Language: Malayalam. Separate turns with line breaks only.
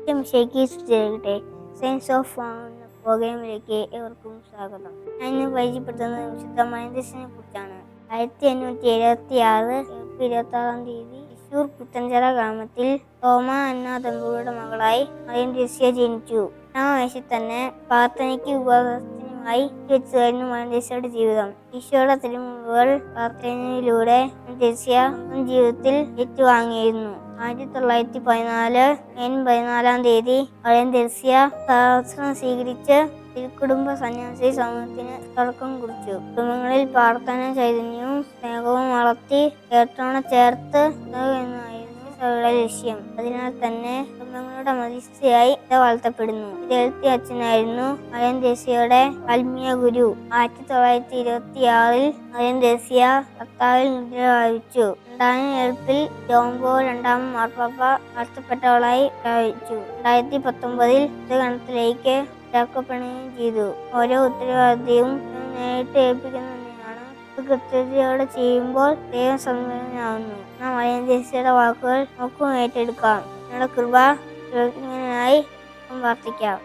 ക്ഷമിക്കട്ടെ. സയൻസ് ഓഫ് എന്ന പ്രോഗ്രാമിലേക്ക് ഏവർക്കും സ്വാഗതം. ഞാൻ ഇന്ന് പരിചയപ്പെടുത്തുന്നത് വിശുദ്ധമായ ദിസിനെ കുറിച്ചാണ്. 1576 ഏപ്രിൽ 26 തൃശൂർ പുത്തഞ്ചിറ ഗ്രാമത്തിൽ തോമ എന്ന ദമ്പതികളുടെ മകളായി മറിയം ത്രേസ്യ ജനിച്ചു. 8 വയസ്സിൽ തന്നെ പ്രാർത്ഥനയ്ക്ക് ഉപവാസത്തിനുമായി വെച്ചതായിരുന്നു മറിയം ത്രേസ്യയുടെ ജീവിതം. ഈശോയുടെ തിരുമുറിവുകൾ പ്രാർത്ഥനയിലൂടെ ത്രേസ്യ ജീവിതത്തിൽ ഏറ്റുവാങ്ങിയിരുന്നു. 1914 മെയ് 14 മറിയം ത്രേസ്യ സഹസ്രം സ്വീകരിച്ച് തിരുക്കുടുംബ സന്യാസി സമൂഹത്തിന് തുടക്കം കുറിച്ചു. കുടുംബങ്ങളിൽ പ്രാർത്ഥന ചൈതന്യവും സ്നേഹവും വളർത്തി കേട്ടോണ ചേർത്ത് എന്നായിരുന്നു സഭയുടെ ലക്ഷ്യം. അതിനാൽ തന്നെ കുടുംബങ്ങളുടെ മധ്യസ്ഥയായി വളർത്തപ്പെടുന്നു. ഇദ്ദേഹത്തെ അച്ഛനായിരുന്നു മറിയം ത്രേസ്യയുടെ ആത്മീയ ഗുരു. 1926 മറിയം ത്രേസ്യ കർത്താവിൽ നിദ്ര പ്രാപിച്ചു. ഏപ്രിൽ ജോൺ പോൾ II മാർപ്പാപ്പ വാഴ്ത്തപ്പെട്ടവളായി പ്രാപിച്ചു. 2019 ഗണത്തിലേക്ക് ചേർക്കപ്പെടുകയും ചെയ്തു. ഓരോ ഉത്തരവാദിത്വവും നേരിട്ട് ഏൽപ്പിക്കുന്നതിനാണ്. കൃത്യതയോടെ ചെയ്യുമ്പോൾ ദൈവം സംതൃപ്തനാകുന്നു. മറിയം ത്രേസ്യയുടെ വാക്കുകൾ നമുക്കും ഏറ്റെടുക്കാം. ഞങ്ങളുടെ കൃപ പ്രാർത്ഥിക്കാം.